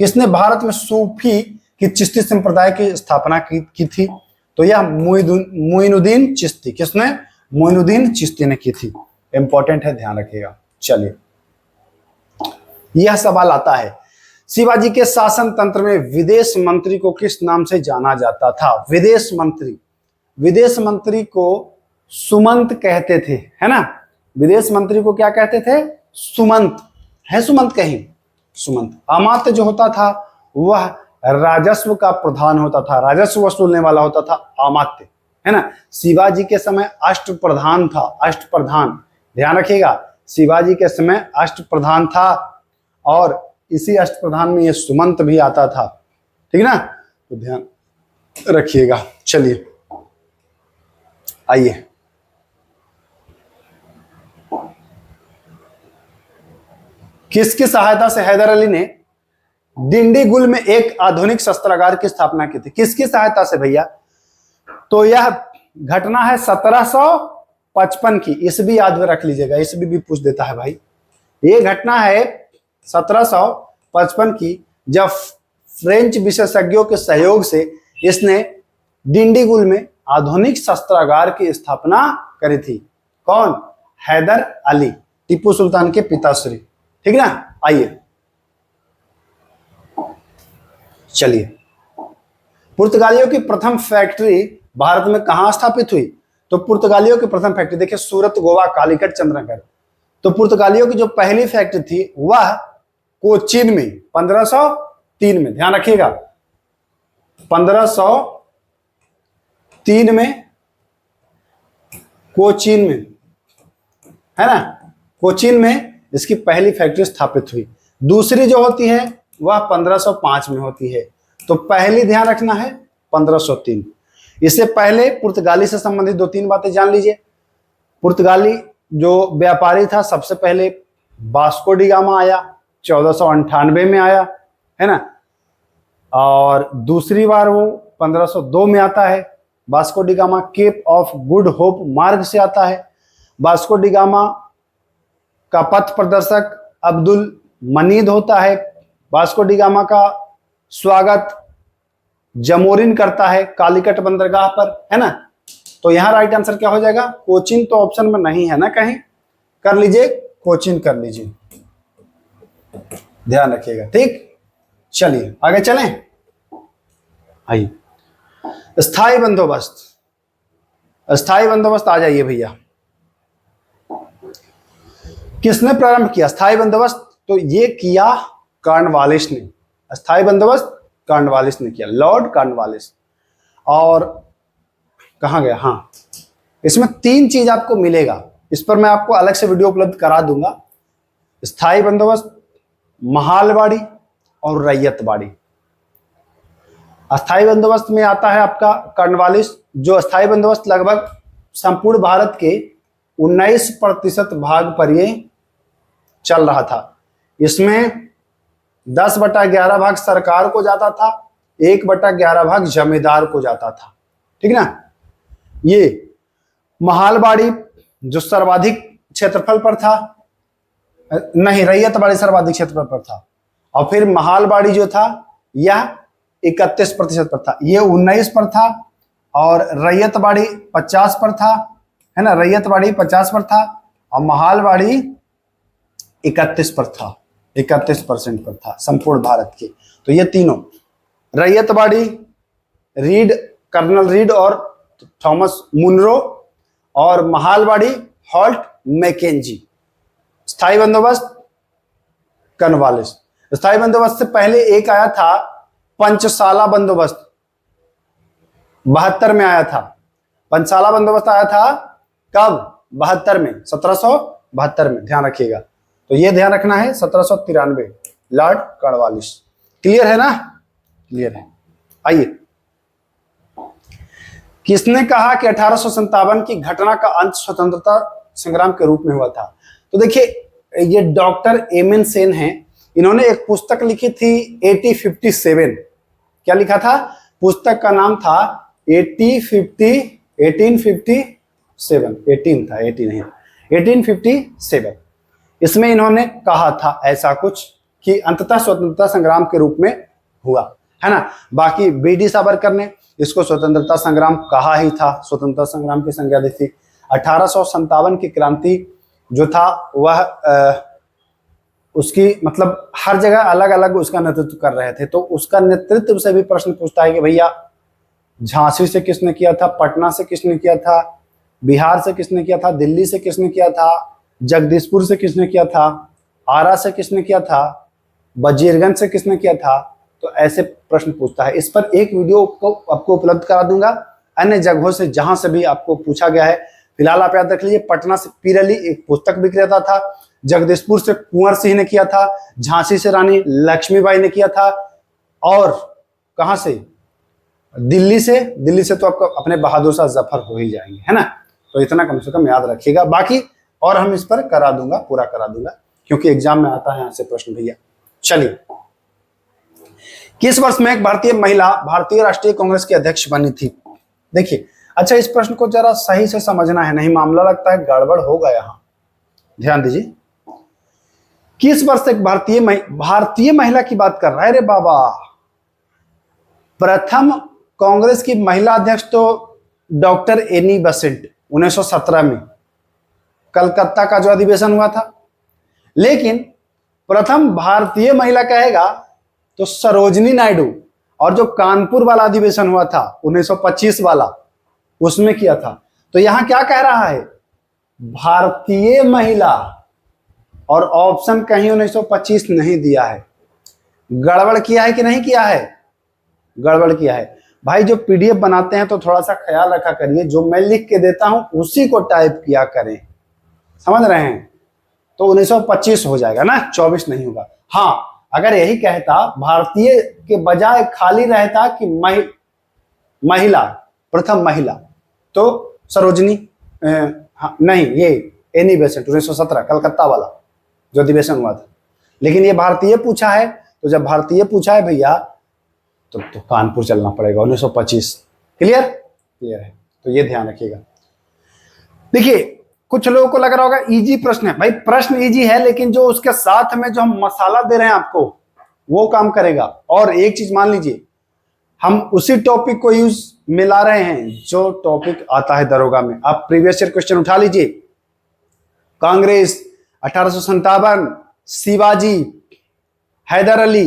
किसने भारत में सूफी की चिश्ती संप्रदाय की स्थापना की थी? तो यह मोइनुद्दीन चिश्ती। किसने? मोइनुद्दीन चिश्ती ने की थी। इंपॉर्टेंट है, ध्यान रखिएगा। चलिए, यह सवाल आता है, शिवाजी के शासन तंत्र में विदेश मंत्री को किस नाम से जाना जाता था? विदेश मंत्री, विदेश मंत्री को सुमंत कहते थे, है ना? विदेश मंत्री को क्या कहते थे? सुमंत। है सुमंत कहीं? सुमंत। अमात्य जो होता था वह राजस्व का प्रधान होता था, राजस्व वसूलने वाला होता था अमात्य, है ना? शिवाजी के समय अष्टप्रधान था, अष्टप्रधान, ध्यान रखिएगा, शिवाजी के समय अष्टप्रधान था और इसी अष्टप्रधान में ये सुमंत भी आता था, ठीक ना? तो ध्यान रखिएगा। चलिए आइए, किसकी सहायता से हैदर अली ने डिंडीगुल में एक आधुनिक शस्त्रागार की स्थापना की थी? किसकी सहायता से भैया? तो यह घटना है 1755 की, इस भी याद में रख लीजिएगा, इस भी पूछ देता है भाई। ये घटना है 1755 की, जब फ्रेंच विशेषज्ञों के सहयोग से इसने डिंडीगुल में आधुनिक शस्त्रागार की स्थापना करी थी। कौन? हैदर अली, टीपू सुल्तान के पिताश्री, ठीक ना? आइए, चलिए, पुर्तगालियों की प्रथम फैक्ट्री भारत में कहां स्थापित हुई? तो पुर्तगालियों की प्रथम फैक्ट्री देखिए, सूरत, गोवा, कालीकट, चंद्रनगर। तो पुर्तगालियों की जो पहली फैक्ट्री थी वह कोचीन में 1503 में, ध्यान रखिएगा, 1503 में कोचीन में, है ना? कोचीन में इसकी पहली फैक्ट्री स्थापित हुई। दूसरी जो होती है वह 1505 में होती है। तो पहली ध्यान रखना है 1503। इससे पहले पुर्तगाली से संबंधित 2-3 बातें जान लीजिए। पुर्तगाली जो व्यापारी था, सबसे पहले वास्को डी गामा आया, 1498 में आया, है ना। और दूसरी बार वो 1502 में आता है। Vasco da Gama Cape of Good Hope मार्ग से आता है। वास्को डी गामा का पथ प्रदर्शक अब्दुल मनीद होता है। वास्को डी गामा का स्वागत जमोरिन करता है कालीकट बंदरगाह पर, है ना। तो यहां राइट आंसर क्या हो जाएगा? कोचीन तो ऑप्शन में नहीं है ना, कहीं कर लीजिए, कोचीन कर लीजिए, ध्यान रखिएगा, ठीक। चलिए आगे चलें। आइए, स्थायी बंदोबस्त। स्थायी बंदोबस्त आ जाइए भैया। किसने प्रारंभ किया स्थायी बंदोबस्त? तो ये किया कॉर्नवालिस ने। स्थायी बंदोबस्त कॉर्नवालिस ने किया, लॉर्ड कॉर्नवालिस। और कहां गया? हाँ, इसमें 3 चीज आपको मिलेगा, इस पर मैं आपको अलग से वीडियो उपलब्ध करा दूंगा। स्थायी बंदोबस्त, महालवाड़ी और रैयतवाड़ी। अस्थायी बंदोबस्त में आता है आपका कॉर्नवालिस। जो अस्थायी बंदोबस्त लगभग संपूर्ण भारत के 19% भाग पर ये चल रहा था। इसमें 10/11 भाग सरकार को जाता था, 1/11 भाग जमींदार को जाता था, ठीक ना। ये महालवाड़ी जो सर्वाधिक क्षेत्रफल पर था, नहीं, रैयतवाड़ी सर्वाधिक क्षेत्रफल पर था। और फिर महालवाड़ी जो था यह 31% पर था, ये 19 पर था। और रैयतवाड़ी 50 पर था, है ना। रैयतवाड़ी 50 पर था और महालवाड़ी 31 पर था, 31% पर था संपूर्ण भारत के। तो ये तीनों, रैयतवाड़ी रीड, कर्नल रीड और थॉमस मुनरो, और महालवाड़ी हॉल्ट मैकेंजी। स्थायी बंदोबस्त कॉर्नवालिस। स्थायी बंदोबस्त से पहले एक आया था पंचसाला बंदोबस्त, 72 में आया था। पंचसाला बंदोबस्त आया था कब? 72 में, 1772 में, ध्यान रखिएगा। तो ये ध्यान रखना है, 1793, लॉर्ड कॉर्नवालिस। क्लियर है ना? क्लियर है। आइए, किसने कहा कि 1857 की घटना का अंत स्वतंत्रता संग्राम के रूप में हुआ था? तो देखिए, ये डॉक्टर एम.एन. सेन हैं। इन्होंने एक पुस्तक लिखी थी 1857। क्या लिखा था? पुस्तक का नाम था 1857। इसमें इन्होंने कहा था ऐसा कुछ कि अंततः स्वतंत्रता संग्राम के रूप में हुआ, है ना। बाकी बी.डी. सावरकर ने इसको स्वतंत्रता संग्राम कहा ही था, स्वतंत्रता संग्राम की संज्ञा दी थी। 1857 की क्रांति जो था वह उसकी मतलब हर जगह अलग अलग उसका नेतृत्व कर रहे थे। तो उसका नेतृत्व से भी प्रश्न पूछता है कि भैया झांसी से किसने किया था, पटना से किसने किया था, बिहार से किसने किया था, दिल्ली से किसने किया था, जगदीशपुर से किसने किया था, आरा से किसने किया था, वजीरगंज से किसने किया था। तो ऐसे प्रश्न पूछता है। इस पर एक वीडियो को आपको उपलब्ध करा दूंगा, अन्य जगहों से जहां से भी आपको पूछा गया है। फिलहाल आप याद रख लीजिए, पटना से पीर अली एक पुस्तक विक्रेता था, जगदीशपुर से कुंवर सिंह ने किया था, झांसी से रानी लक्ष्मीबाई ने किया था, और कहां से? दिल्ली से तो आपको अपने बहादुर शाह जफर हो ही जाएंगे, है ना। तो इतना कम से कम याद रखिएगा। बाकी और हम इस पर करा दूंगा, पूरा करा दूंगा, क्योंकि एग्जाम में आता है यहां से प्रश्न भैया। चलिए, किस वर्ष में एक भारतीय महिला भारतीय राष्ट्रीय कांग्रेस की अध्यक्ष बनी थी? देखिए, अच्छा, इस प्रश्न को जरा सही से समझना है, नहीं मामला लगता है गड़बड़ होगा यहां। ध्यान दीजिए, किस वर्ष एक भारतीय महिला की बात कर रहा है रे बाबा। प्रथम कांग्रेस की महिला अध्यक्ष तो डॉक्टर एनी बेसेंट 1917 में कलकत्ता का जो अधिवेशन हुआ था। लेकिन प्रथम भारतीय महिला कहेगा तो सरोजनी नायडू, और जो कानपुर वाला अधिवेशन हुआ था 1925 वाला, उसमें किया था। तो यहां क्या कह रहा है? भारतीय महिला, और ऑप्शन कहीं 1925 नहीं दिया है। गड़बड़ किया है कि नहीं किया है? गड़बड़ किया है। भाई, जो पीडीएफ बनाते हैं तो थोड़ा सा ख्याल रखा करिए, जो मैं लिख के देता हूं उसी को टाइप किया करें, समझ रहे हैं। तो 1925 हो जाएगा ना, 24 नहीं होगा। हाँ, अगर यही कहता भारतीय के बजाय खाली रहता कि महिला, प्रथम महिला तो सरोजनी हाँ, नहीं, ये एनी बेसेंट 1917 कलकत्ता वाला जो अधिवेशन हुआ था। लेकिन ये भारतीय पूछा है, तो जब भारतीय पूछा है भैया तो कानपुर चलना पड़ेगा 1925। क्लियर है, तो ये ध्यान रखिएगा। देखिए कुछ लोगों को लग रहा होगा इजी प्रश्न है, भाई प्रश्न इजी है लेकिन जो उसके साथ में जो हम मसाला दे रहे हैं आपको वो काम करेगा। और एक चीज मान लीजिए, हम उसी टॉपिक को यूज मिला रहे हैं जो टॉपिक आता है दरोगा में। आप प्रीवियस ईयर क्वेश्चन उठा लीजिए, कांग्रेस 1857, शिवाजी, हैदर अली।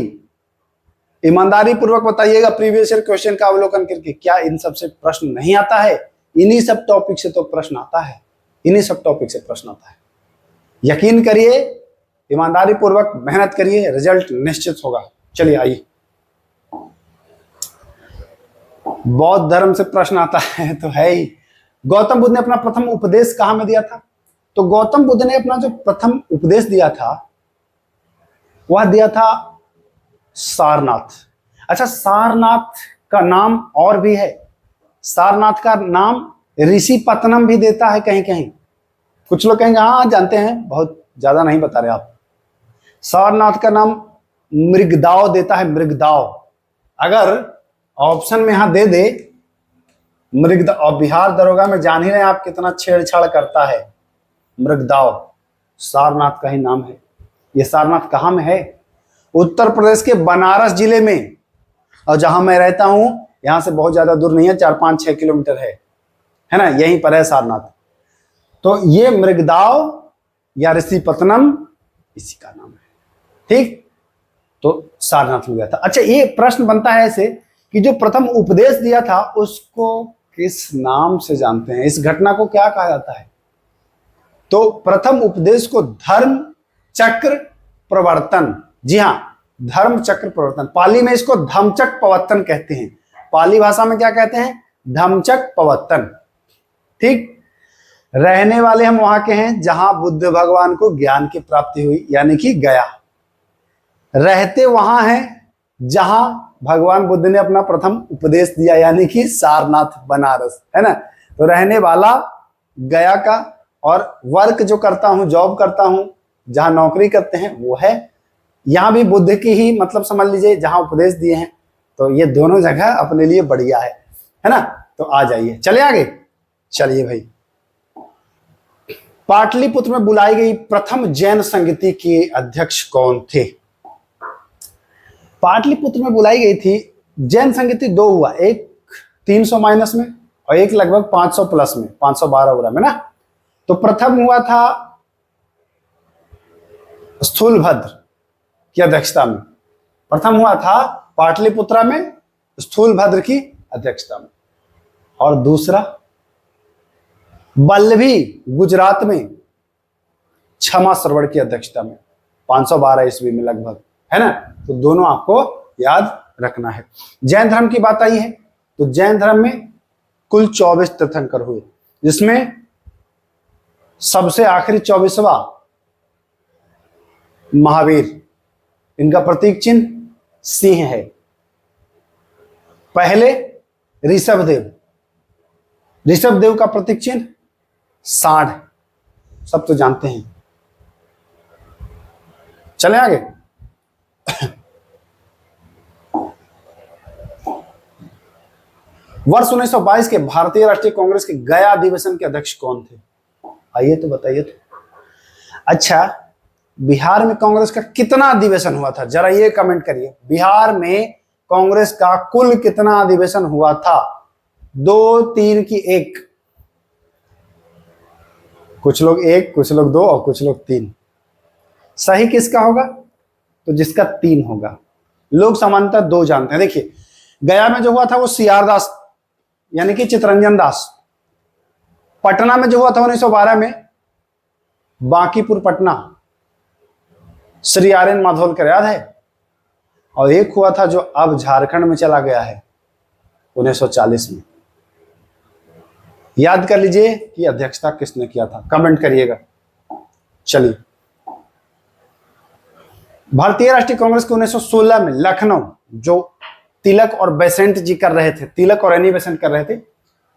ईमानदारी पूर्वक बताइएगा प्रीवियस ईयर क्वेश्चन का अवलोकन करके, क्या इन सब से प्रश्न नहीं आता है? इन्हीं सब टॉपिक से तो प्रश्न आता है, इन्हीं सब टॉपिक से प्रश्न आता है। यकीन करिए, ईमानदारी पूर्वक मेहनत करिए, रिजल्ट निश्चित होगा। चलिए आइए, बौद्ध धर्म से प्रश्न आता है तो है ही। गौतम बुद्ध ने अपना प्रथम उपदेश कहां में दिया था? तो गौतम बुद्ध ने अपना जो प्रथम उपदेश दिया था वह दिया था सारनाथ। अच्छा, सारनाथ का नाम और भी है, सारनाथ का नाम ऋषि पत्तनम भी देता है कहीं कहीं। कुछ लोग कहेंगे हाँ जानते हैं, बहुत ज्यादा नहीं बता रहे आप। सारनाथ का नाम मृगदाव देता है, मृगदाव। अगर ऑप्शन में यहां दे दे मृगदाव, और बिहार दरोगा में जान ही रहे आप कितना छेड़छाड़ करता है। मृगदाव सारनाथ का ही नाम है। ये सारनाथ कहाँ में है? उत्तर प्रदेश के बनारस जिले में, और जहां मैं रहता हूं यहां से बहुत ज्यादा दूर नहीं है, 4-5-6 किलोमीटर है ना, यहीं पर है सारनाथ। तो ये मृगदाव या ऋषिपत्तनम इसी का नाम है। ठीक, तो सारनाथ में गया था। अच्छा, ये प्रश्न बनता है ऐसे कि जो प्रथम उपदेश दिया था उसको किस नाम से जानते हैं? इस घटना को क्या कहा जाता है? तो प्रथम उपदेश को धर्म चक्र प्रवर्तन, जी हां, धर्म चक्र प्रवर्तन। पाली में इसको धम्मचक्र प्रवर्तन कहते हैं। पाली भाषा में क्या कहते हैं? धम्मचक्र प्रवर्तन। ठीक, रहने वाले हम वहां के हैं जहां बुद्ध भगवान को ज्ञान की प्राप्ति हुई, यानी कि गया। रहते वहां हैं जहां भगवान बुद्ध ने अपना प्रथम उपदेश दिया, यानी कि सारनाथ बनारस, है ना। तो रहने वाला गया का, और वर्क जो करता हूं, जॉब करता हूं, जहां नौकरी करते हैं वो है, यहां भी बुद्ध की ही मतलब समझ लीजिए जहां उपदेश दिए हैं। तो ये दोनों जगह अपने लिए बढ़िया है ना। तो आ जाइए, चले आगे। चलिए भाई, पाटलिपुत्र में बुलाई गई प्रथम जैन संगति के अध्यक्ष कौन थे? पाटलिपुत्र में बुलाई गई थी जैन संगति, दो हुआ, एक 300 माइनस में और एक लगभग 500 प्लस में, 512 में ना। तो प्रथम हुआ था स्थूलभद्र की अध्यक्षता में, प्रथम हुआ था पाटलिपुत्रा में स्थूलभद्र की अध्यक्षता में, और दूसरा बल्लभी गुजरात में क्षमा श्रवण की अध्यक्षता में 512 ईस्वी में लगभग, है ना। तो दोनों आपको याद रखना है। जैन धर्म की बात आई है तो जैन धर्म में कुल 24 तीर्थंकर हुए, जिसमें सबसे आखिरी 24वां महावीर, इनका प्रतीक चिन्ह सिंह है। पहले ऋषभदेव, ऋषभदेव का प्रतीक चिन्ह सांड, सब तो जानते हैं। चलें आगे। वर्ष 1922 के भारतीय राष्ट्रीय कांग्रेस के गया अधिवेशन के अध्यक्ष कौन थे? आइए तो बताइए तो। अच्छा, बिहार में कांग्रेस का कितना अधिवेशन हुआ था, जरा ये कमेंट करिए। बिहार में कांग्रेस का कुल कितना अधिवेशन हुआ था? 2, 3 की 1? कुछ लोग 1, कुछ लोग 2 और कुछ लोग 3। सही किसका होगा? तो जिसका 3 होगा। लोग सामान्यतः 2 जानते हैं। देखिए, गया में जो हुआ था वो सीआर दास यानी कि चितरंजन दास। पटना में जो हुआ था 1912 में बांकीपुर पटना, श्री आर्यन माधोलकर, याद है। और एक हुआ था जो अब झारखंड में चला गया है 1940 में। याद कर लीजिए कि अध्यक्षता किसने किया था, कमेंट करिएगा। चलिए, भारतीय राष्ट्रीय कांग्रेस को 1916 में लखनऊ, जो तिलक और बेसेंट जी कर रहे थे, तिलक और एनी बेसेंट कर रहे थे,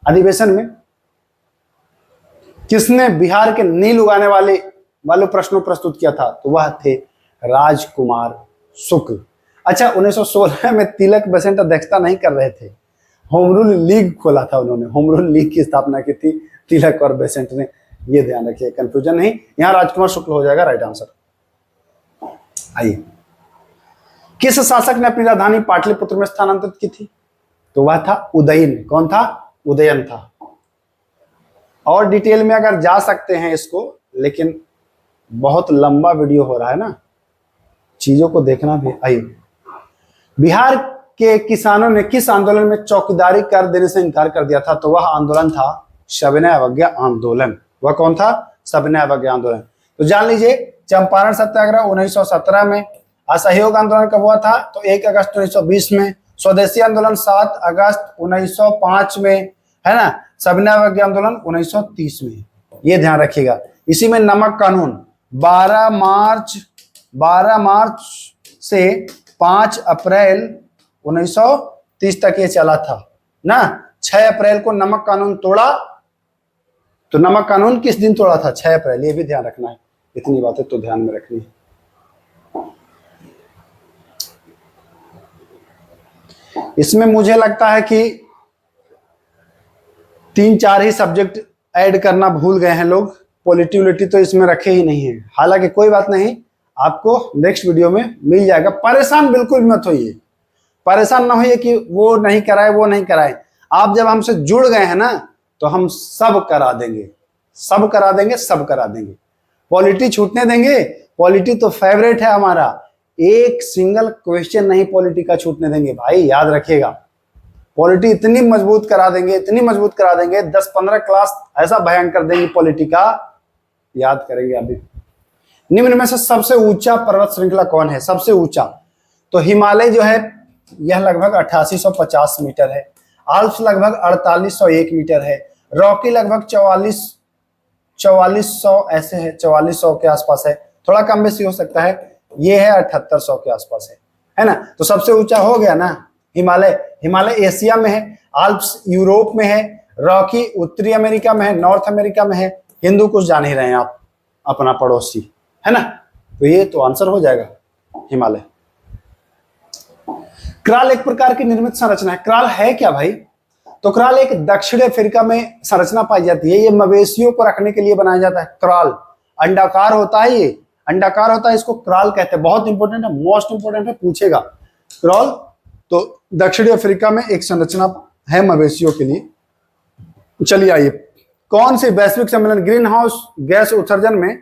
अधिवेशन में किसने बिहार के नील उगाने वाले प्रश्नों प्रस्तुत किया था? तो वह थे राजकुमार शुक्ल। अच्छा, 1916 में तिलक बसंत अध्यक्षता नहीं कर रहे थे, होम रूल लीग खोला था उन्होंने, होम रूल लीग की स्थापना की थी तिलक और बेसेंट ने, ये ध्यान रखिए, कंफ्यूजन नहीं, यहां राजकुमार शुक्ल हो जाएगा राइट आंसर। आइए, किस शासक ने अपनी राजधानी पाटलिपुत्र में स्थानांतरित की थी? तो वह था उदयन। कौन था? उदयन था। और डिटेल में अगर जा सकते हैं इसको, लेकिन बहुत लंबा वीडियो हो रहा है ना, चीजों को देखना भी। आइए, बिहार के किसानों ने किस आंदोलन में चौकीदारी कर देने से इनकार कर दिया था? तो वह आंदोलन था सविनय अवज्ञा आंदोलन। वह कौन था? सविनय अवज्ञा आंदोलन। तो जान लीजिए, चंपारण सत्याग्रह 1917 में, असहयोग आंदोलन कब हुआ था? तो 1 अगस्त 1920 में, स्वदेशी आंदोलन 7 अगस्त 1905 में, है ना, सविनय अवज्ञा आंदोलन 1930 में। ये ध्यान रखिएगा। इसी में नमक कानून 12 मार्च से 5 अप्रैल 1930 तक ये चला था ना। 6 अप्रैल को नमक कानून तोड़ा। तो नमक कानून किस दिन तोड़ा था? 6 अप्रैल। ये भी ध्यान रखना है, इतनी बातें तो ध्यान में रखनी है। इसमें मुझे लगता है कि 3-4 ही सब्जेक्ट ऐड करना भूल गए हैं लोग, पॉलिटी तो इसमें रखे ही नहीं है। हालांकि कोई बात नहीं, आपको नेक्स्ट वीडियो में मिल जाएगा। परेशान बिल्कुल मत होइए, परेशान ना होइए कि वो नहीं कराए वो नहीं कराए। आप जब हमसे जुड़ गए हैं ना, तो हम सब करा देंगे, सब करा देंगे, सब करा देंगे। पॉलिटी छूटने देंगे? पॉलिटी तो फेवरेट है हमारा, एक सिंगल क्वेश्चन नहीं पॉलिटी का छूटने देंगे भाई, याद रखिएगा। पॉलिटी इतनी मजबूत करा देंगे, इतनी मजबूत करा देंगे, 10-15 क्लास ऐसा भयंकर देंगे पॉलिटी का, याद करेंगे अभी। निम्न में से सबसे ऊंचा पर्वत श्रृंखला कौन है? सबसे ऊंचा तो हिमालय जो है, यह लगभग 8850 मीटर है। आल्प्स लगभग 4801 मीटर है। रॉकी लगभग 4400 ऐसे है, 4400 के आसपास है, थोड़ा कम बेसी हो सकता है। ये है 7800 के आसपास है ना। तो सबसे ऊंचा हो गया ना हिमालय। हिमालय एशिया में है, आल्प्स यूरोप में है, रॉकी उत्तरी अमेरिका में है, नॉर्थ अमेरिका में है। हिंदू कुछ जान ही रहे हैं आप, अपना पड़ोसी, है ना। तो ये तो आंसर हो जाएगा हिमालय। क्राल एक प्रकार की निर्मित संरचना है। क्राल है क्या भाई? तो क्राल एक दक्षिण अफ्रीका में संरचना पाई जाती है। ये मवेशियों को रखने के लिए बनाया जाता है। क्राल अंडाकार होता है, ये अंडाकार होता है, इसको क्राल कहते हैं। बहुत इंपॉर्टेंट है, मोस्ट इंपॉर्टेंट है, पूछेगा। क्राल तो दक्षिणी अफ्रीका में एक संरचना है मवेशियों के लिए। चलिए आइए, कौन से वैश्विक सम्मेलन ग्रीन हाउस गैस उत्सर्जन में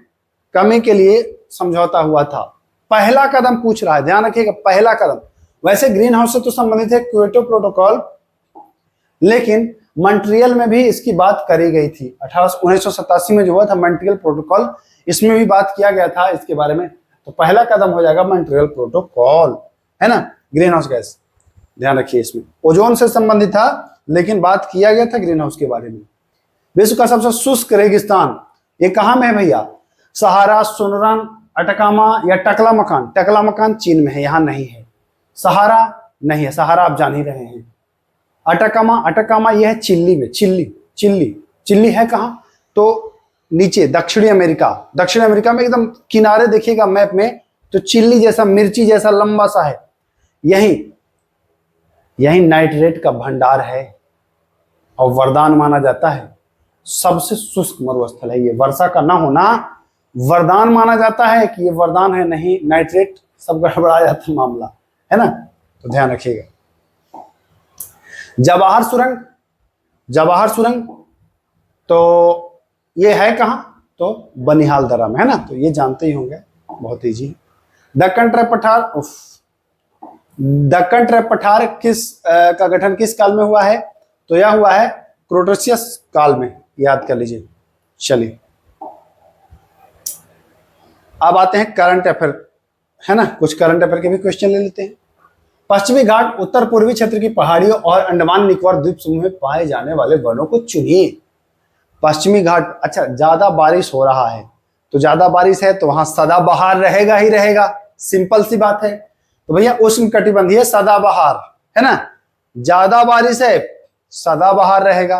कमी के लिए समझौता हुआ था? पहला कदम पूछ रहा है, ध्यान रखिएगा, पहला कदम। वैसे ग्रीन हाउस से तो संबंधित है क्योटो प्रोटोकॉल, लेकिन मॉन्ट्रियल में भी इसकी बात करी गई थी। 1987 में जो हुआ था मॉन्ट्रियल प्रोटोकॉल, इसमें भी बात किया गया था इसके बारे में। तो पहला कदम हो जाएगा मॉन्ट्रियल प्रोटोकॉल, है ना। ग्रीन हाउस गैस ध्यान रखिए, इसमें ओजोन से संबंधित था, लेकिन बात किया गया था ग्रीन हाउस के बारे में। विश्व का सबसे शुष्क रेगिस्तान ये कहां में है भैया? सहारा, सुनरान, अटकामा या टकलामकान? टकलामकान चीन में है, यहां नहीं है। सहारा नहीं है, सहारा आप जान ही रहे हैं। अटकामा, अटकामा यह है चिल्ली में, चिल्ली है कहां? तो नीचे दक्षिणी अमेरिका, दक्षिण अमेरिका में एकदम किनारे देखिएगा मैप में, तो चिल्ली जैसा, मिर्ची जैसा लंबा सा है। यही नाइट्रेट का भंडार है और वरदान माना जाता है। सबसे शुष्क मरुस्थल है ये। वर्षा का ना होना वरदान माना जाता है कि ये वरदान है, नहीं नाइट्रेट सब गड़बड़ा जाता है मामला, है ना। तो ध्यान रखिएगा। जवाहर सुरंग तो ये है कहां? तो बनिहाल दर्रा में, है ना। तो ये जानते ही होंगे, बहुत इजी। दक्कन ट्रैप पठार का गठन किस काल में हुआ है? तो यह हुआ है क्रोटेशियस काल में, याद कर लीजिए। चलिए अब आते हैं करंट अफेयर, है ना। कुछ करंट अफेयर के भी क्वेश्चन ले लेते हैं। पश्चिमी घाट उत्तर पूर्वी क्षेत्र की पहाड़ियों और अंडमान निकोबार द्वीप समूह में पाए जाने वाले वनों को चुनिए। पश्चिमी घाट, अच्छा ज्यादा बारिश हो रहा है, तो ज्यादा बारिश है तो वहां सदाबहार रहेगा ही रहेगा, सिंपल सी बात है। तो भैया उष्ण कटिबंधीय सदाबहार, है ना। ज्यादा बारिश है सदाबहार रहेगा।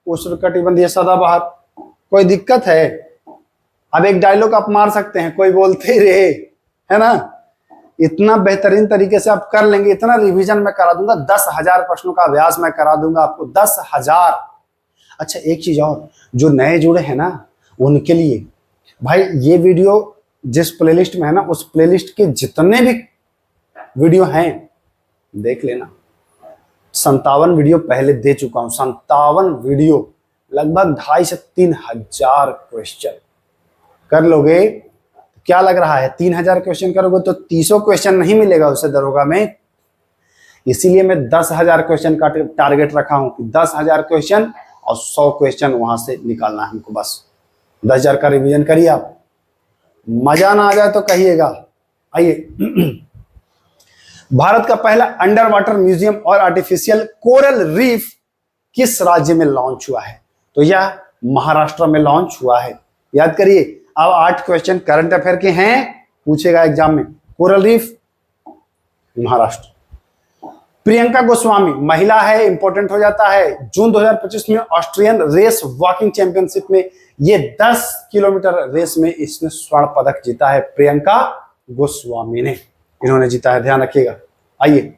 उष्णकटिबंधीय सदाबहार। कोई दिक्कत है? अब एक डायलॉग आप मार सकते हैं, कोई बोलते ही रहे, है ना। इतना बेहतरीन तरीके से आप कर लेंगे, इतना रिवीजन मैं करा दूंगा, 10,000 प्रश्नों का अभ्यास मैं करा दूंगा आपको, 10,000। अच्छा एक चीज और, जो नए जुड़े हैं ना उनके लिए भाई ये वीडियो जिस प्लेलिस्ट में है ना उस प्लेलिस्ट के जितने भी वीडियो हैं देख लेना। 57 वीडियो पहले दे चुका हूं, 57 वीडियो, लगभग 2,500 से 3,000 क्वेश्चन कर लोगे। क्या लग रहा है 3,000 क्वेश्चन करोगे तो 300 क्वेश्चन नहीं मिलेगा उससे दरोगा में। इसीलिए मैं 10,000 क्वेश्चन का टारगेट रखा हूं कि 10,000 क्वेश्चन और 100 क्वेश्चन वहां से निकालना है हमको। बस 10,000 का रिवीजन करिए आप, मजा ना आ जाए तो कहिएगा। आइए, भारत का पहला अंडर वाटर म्यूजियम और आर्टिफिशियल कोरल रीफ किस राज्य में लॉन्च हुआ है? तो यह महाराष्ट्र में लॉन्च हुआ है। याद करिए, अब 8 क्वेश्चन करंट अफेयर के हैं, पूछेगा एग्जाम में। Coral reef Maharashtra. प्रियंका गोस्वामी महिला है, इंपॉर्टेंट हो जाता है। जून 2025 में ऑस्ट्रियन रेस वॉकिंग चैंपियनशिप में ये 10 किलोमीटर रेस में इसने स्वर्ण पदक जीता है। प्रियंका गोस्वामी ने इन्होंने जीता है, ध्यान रखिएगा। आइए,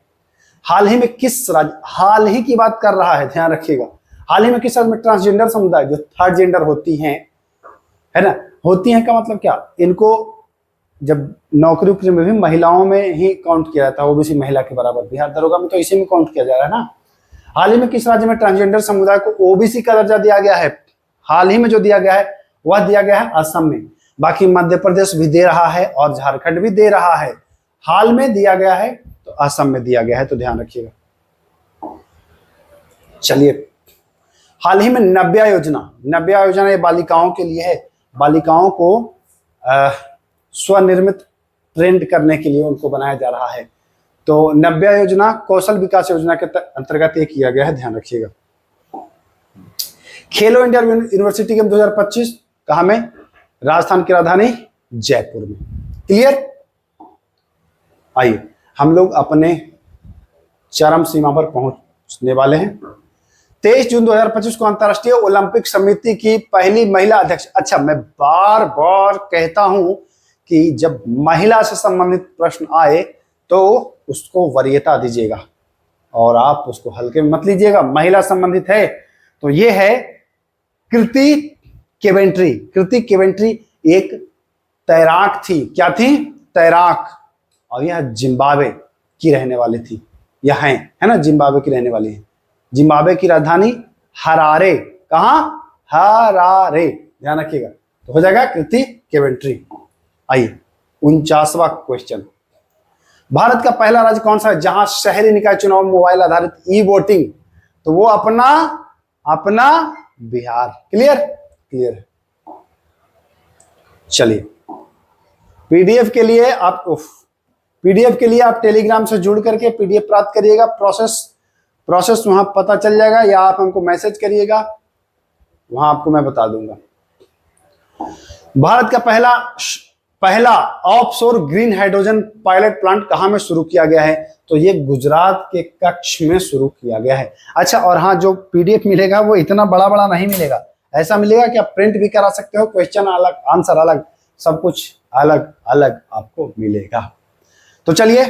हाल ही में किस राज्य, हाल ही की बात कर रहा है, ध्यान रखिएगा, हाल ही में किस राज्य में ट्रांसजेंडर समुदाय जो थर्ड जेंडर होती हैं, है ना, होती हैं का मतलब क्या, इनको जब नौकरी में भी महिलाओं में ही काउंट किया जाता है, ओबीसी महिला के बराबर। बिहार दरोगा में तो इसी में काउंट किया जा रहा है ना। हाल ही में किस राज्य में ट्रांसजेंडर समुदाय को ओबीसी का दर्जा दिया गया है? हाल ही में जो दिया गया है वह दिया गया है असम में। बाकी मध्य प्रदेश भी दे रहा है और झारखंड भी दे रहा है। हाल में दिया गया है तो असम में दिया गया है, तो ध्यान रखिएगा। चलिए, हाल ही में नव्या योजना ये बालिकाओं के लिए है। बालिकाओं को स्वनिर्मित ट्रेंड करने के लिए उनको बनाया जा रहा है। तो नव्या योजना कौशल विकास योजना के अंतर्गत ये किया गया है, ध्यान रखिएगा। खेलो इंडिया यूनिवर्सिटी गेम 2025 कहां में? राजस्थान की राजधानी जयपुर में। क्लियर? आइए, हम लोग अपने चरम सीमा पर पहुंचने वाले हैं। 23 जून 2025 को अंतर्राष्ट्रीय ओलंपिक समिति की पहली महिला अध्यक्ष। अच्छा, मैं बार बार कहता हूं कि जब महिला से संबंधित प्रश्न आए तो उसको वरीयता दीजिएगा और आप उसको हल्के में मत लीजिएगा। महिला संबंधित है तो ये है कृति केवेंट्री। कृति केवेंट्री एक तैराक थी। क्या थी? तैराक। और यह जिम्बाब्वे की रहने वाली थी, यह है ना, जिम्बाब्वे की रहने वाली है। जिम्बाब्वे की राजधानी हरारे। कहां? हरारे, ध्यान रखिएगा। तो हो जाएगा कृति केवेंट्री। आइए, 49वां क्वेश्चन, भारत का पहला राज्य कौन सा है जहां शहरी निकाय चुनाव मोबाइल आधारित ई वोटिंग? तो वो अपना बिहार। क्लियर। चलिए, पीडीएफ के लिए आप टेलीग्राम से जुड़ करके पीडीएफ प्राप्त करिएगा। प्रोसेस वहां पता चल जाएगा, या आप हमको मैसेज करिएगा, वहां आपको मैं बता दूंगा। भारत का पहला offshore green hydrogen pilot plant कहां में शुरू किया गया है? तो ये गुजरात के कच्छ में शुरू किया गया है। अच्छा, और हाँ, जो पीडीएफ मिलेगा वो इतना बड़ा नहीं मिलेगा, ऐसा मिलेगा कि आप प्रिंट भी करा सकते हो, क्वेश्चन अलग, आंसर अलग, सब कुछ अलग अलग आपको मिलेगा। तो चलिए,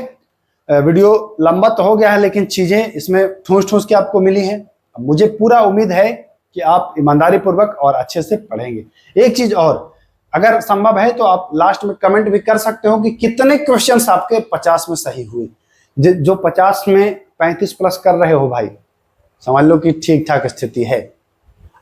वीडियो लंबा तो हो गया है लेकिन चीजें इसमें ठूस के आपको मिली हैं। मुझे पूरा उम्मीद है कि आप ईमानदारी पूर्वक और अच्छे से पढ़ेंगे। एक चीज और, अगर संभव है तो आप लास्ट में कमेंट भी कर सकते हो कि कितने क्वेश्चंस आपके 50 में सही हुए। जो 50 में 35 प्लस कर रहे हो भाई, समझ लो कि ठीक ठाक स्थिति है।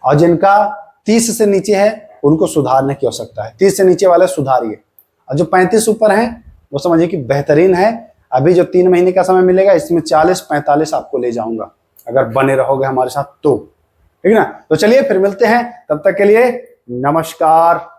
और जिनका 30 से नीचे है उनको सुधारने की आवश्यकता है। 30 से नीचे वाले सुधारिए, और जो 35 ऊपर हैं वो समझिए कि बेहतरीन है। अभी जो 3 महीने का समय मिलेगा इसमें 40-45 आपको ले जाऊंगा अगर बने रहोगे हमारे साथ तो, ठीक है ना। तो चलिए फिर मिलते हैं, तब तक के लिए नमस्कार।